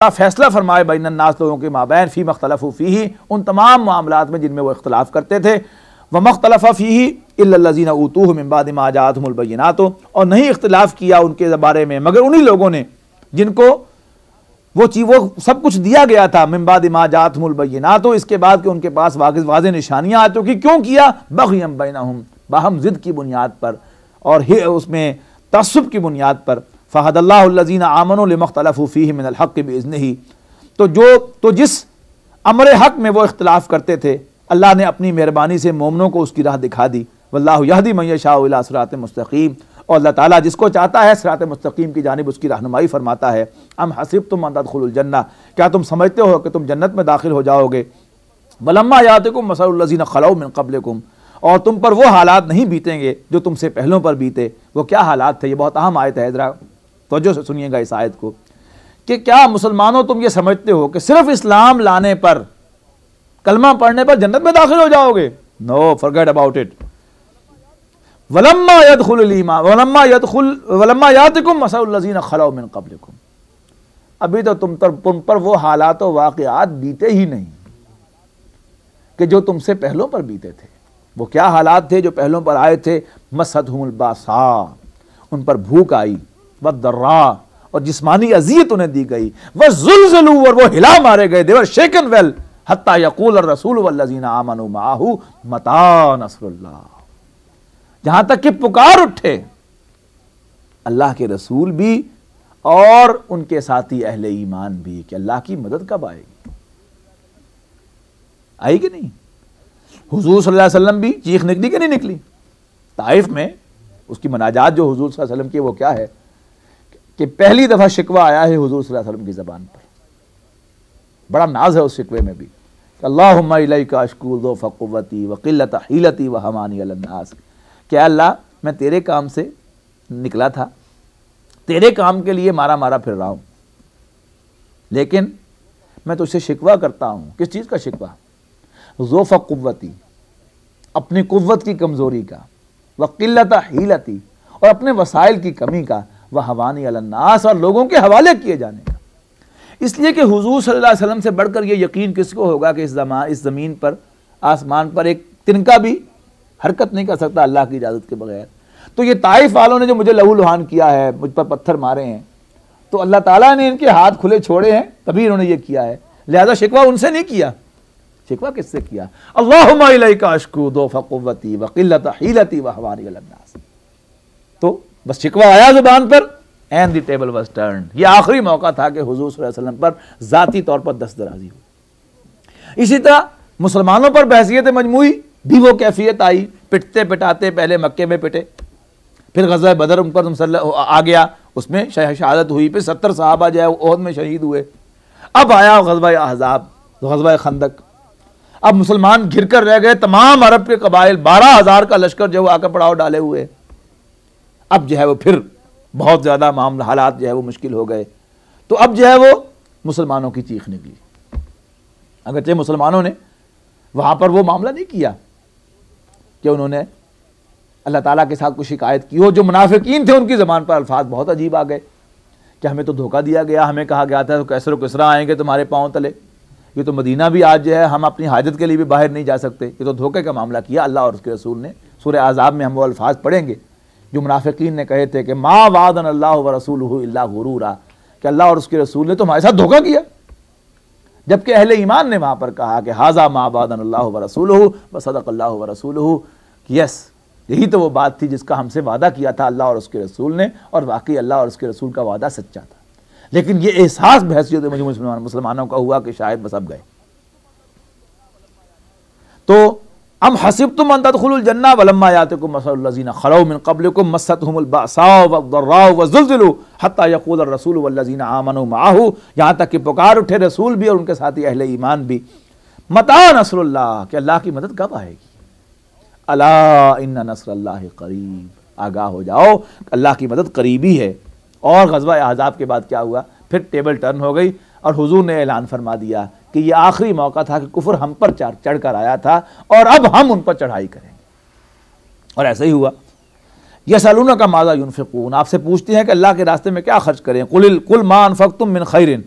फैसला फरमाए बैन अन्नास, लोगों के माबैन, फी मख्तलफ़ू फ़ीही, उन तमाम मामलात में जिनमें वो इख्तलाफ करते थे। व मख्तलफ़ फ़ीही इल्लल्लज़ीना ऊतूहु मिन बादि मा जाअतहुमुल बय्यिनातु, और नहीं इख्तलाफ किया उनके बारे में मगर उन्हीं लोगों ने जिनको वो सब कुछ दिया गया था, मिन बादि मा जाअतहुमुल बय्यिनातु, इसके बाद कि उनके पास वाज़ेह निशानियाँ आ चुकी। क्यों किया? बग़यन बैनहुम, बाहम ज़िद की बुनियाद पर और उसमें तअस्सुब की बुनियाद पर। फ़हदल्लाहु अल्लज़ीना आमनू लिमख्तलफ़ू फ़ीही मिनल हक़्क़ि बिइज़्निही, तो जिस अमर हक़ में वो इख्तिलाफ़ करते थे, अल्लाह ने अपनी मेहरबानी से मोमिनों को उसकी राह दिखा दी। वल्लाहु यहदी मन यशाउ इला सिरातिन मुस्तक़ीम, और अल्लाह ताला जिसको चाहता है सिरात मुस्तक़ीम की जानिब उसकी रहनुमाई फरमाता है। अम हसिबतुम अन तदखुलुल जन्नह, क्या तुम समझते हो कि तुम जन्नत में दाखिल हो जाओगे। वलम्मा यातिकुम मसलुल लज़ीना खलौ मिन क़ब्लिकुम, और तुम पर वो हालात नहीं बीतेंगे जो तुमसे पहलों पर बीते। वो क्या हालात थे? ये बहुत अहम आयत है, ज़रा तवज्जो से सुनिएगा इस आयत को कि क्या मुसलमानों तुम ये समझते हो कि सिर्फ इस्लाम लाने पर, कलमा पढ़ने पर जन्नत में दाखिल हो जाओगे? No, forget about it. वलम्मा यदखुलुल ईमान वलम्मा यातिकुम मसलुल लज़ीना खलौ मिन क़ब्लिकुम, अभी तो तुम पर वो हालात व वाक़ियात बीते ही नहीं कि जो तुमसे पहलों पर बीते थे। वो क्या हालात थे जो पहलों पर आए थे? मस्सतहुमुल बासा, उन पर भूख आई, वद्दर्रा, और जिस्मानी अज़ियत उन्हें दी गई, वज़ुल्ज़िलू, और वो हिला मारे गए, दे वर शेकन वेल, हत्ता यक़ूल रसूल वल्लज़ीना आमनू माअहू मता नस्रुल्लाह, जहां तक कि पुकार उठे अल्लाह के रसूल भी और उनके साथी अहले ईमान भी कि अल्लाह की मदद कब आएगी। आई कि नहीं? हुजूर सल्लल्लाहु अलैहि वसल्लम भी चीख निकली कि नहीं निकली? ताइफ में उसकी मनाजात जो हुजूर सल्लल्लाहु अलैहि वसल्लम की, वो क्या है कि पहली दफा शिकवा आया है हुजूर सल्लल्लाहु अलैहि वसल्लम की ज़बान पर, बड़ा नाज है उस शिकवे में भी, अल्लाहुम्मा इलैका अश्कू ज़ौफ़ क़ुव्वती व क़िल्लत हीलती व हमानी अलन नास, क्या अल्लाह मैं तेरे काम से निकला था, तेरे काम के लिए मारा मारा फिर रहा हूँ, लेकिन मैं तुझसे शिकवा करता हूँ। किस चीज़ का शिकवा? ज़ौफ़ क़ुव्वती, अपनी कुव्वत की कमज़ोरी का, व क़िल्लत हीलती, और अपने वसाइल की कमी का, व हवानी अलन नास, और लोगों के हवाले किए जाने का। इसलिए कि हुजूर सल्लल्लाहु अलैहि वसल्लम से बढ़कर ये यकीन किसको होगा कि इस ज़मीन पर, आसमान पर एक तिनका भी हरकत नहीं कर सकता अल्लाह की इजाज़त के बगैर। तो ये ताइफ वालों ने जो मुझे लहूलुहान किया है, मुझ पर पत्थर मारे हैं, तो अल्लाह ताला ने इनके हाथ खुले छोड़े हैं, तभी इन्होंने ये किया है। लिहाजा शिकवा उनसे नहीं किया, शिकवा किससे किया? अल्लाहुम्मा इलैका अश्कू ज़ौफ़ क़ुव्वती व क़िल्लत हीलती व हवानी अलन नास। तो बस शिकवा आया ज़ुबान पर, and the table was turned. ये आखिरी मौका था कि हुजूर सल्लल्लाहु अलैहि वसल्लम पर ज़ाती तौर पर दस्तदराजी हुई। इसी तरह मुसलमानों पर बहसियत मजमूई भी वो कैफियत आई, पिटते पिटाते पहले मक्के में पिटे, फिर ग़ज़वा बदर उन पर आ गया, उसमें शहादत हुई, फिर 70 सहाबा जो है ओहद में शहीद हुए। अब आया ग़ज़वा अहज़ाब, ग़ज़वा खंदक। अब मुसलमान घिर कर रह गए, तमाम अरब के कबाइल 12,000 का लश्कर जो आकर पड़ाव डाले हुए। अब जो है वो फिर बहुत ज़्यादा मामला हालात जो है वो मुश्किल हो गए। तो अब जो है वो मुसलमानों की चीख निकली। अगरचे मुसलमानों ने वहाँ पर वो मामला नहीं किया कि उन्होंने अल्लाह ताला के साथ कुछ शिकायत की हो। जो मुनाफिकीन थे उनकी ज़बान पर अल्फाज बहुत अजीब आ गए कि हमें तो धोखा दिया गया, हमें कहा गया था तो कैसर किसरा आएंगे तुम्हारे पाँव तले, ये तो मदीना भी आज जो है हम अपनी हाजत के लिए भी बाहर नहीं जा सकते, ये तो धोखे का मामला किया अल्लाह और उसके रसूल ने। सूरह अहज़ाब में हम वो अल्फाज पढ़ेंगे जो मुनाफिकीन ने कहे थे कि मा वादन अल्लाह व रसूलुहु इल्ला गुरूरा, कि अल्लाह और उसके रसूल ने तो हमारे साथ धोखा किया। जबकि अहले ईमान ने वहाँ पर कहा कि हाज़ा मा वादन अल्लाह व रसूलुहु व सदक़ल्लाहु व रसूलुहु, यस यही तो वो बात थी जिसका हमसे वादा किया था अल्लाह और उसके रसूल ने, और वाकई अल्लाह और उसके रसूल का वादा सच्चा था। लेकिन ये एहसास बहसियत मुझे मुसलमानों का हुआ कि शायद बस अब गए। तो अम हसिबतुम अन तदखुलुल जन्नह वलम्मा यातिकुम मसलुल लज़ीना खलौ मिन क़ब्लिकुम मस्सतहुमुल बअसाउ वद्दर्राउ वज़ुल्ज़िलू हत्ता यक़ूल अर्रसूलु वल्लज़ीना आमनू माअहू, यहाँ तक कि पुकार उठे रसूल भी और उनके साथी अहले ईमान भी, मता नस्रुल्लाह, कि अल्लाह की मदद कब आएगी। अला इन्ना नस्रल्लाहि क़रीब, आगाह हो जाओ अल्लाह की मदद करीबी है। और ग़ज़वा अहज़ाब के बाद क्या हुआ? फिर टेबल टर्न हो गई और हुजूर ने ऐलान फरमा दिया कि ये आखिरी मौका था कि कुफ्र हम पर चढ़ कर आया था और अब हम उन पर चढ़ाई करेंगे। और ऐसा ही हुआ। यसअलूनका माज़ा युनफ़िक़ून, आपसे पूछते हैं कि अल्लाह के रास्ते में क्या खर्च करें। कुल मा अनफ़क़्तुम मिन खैरिन,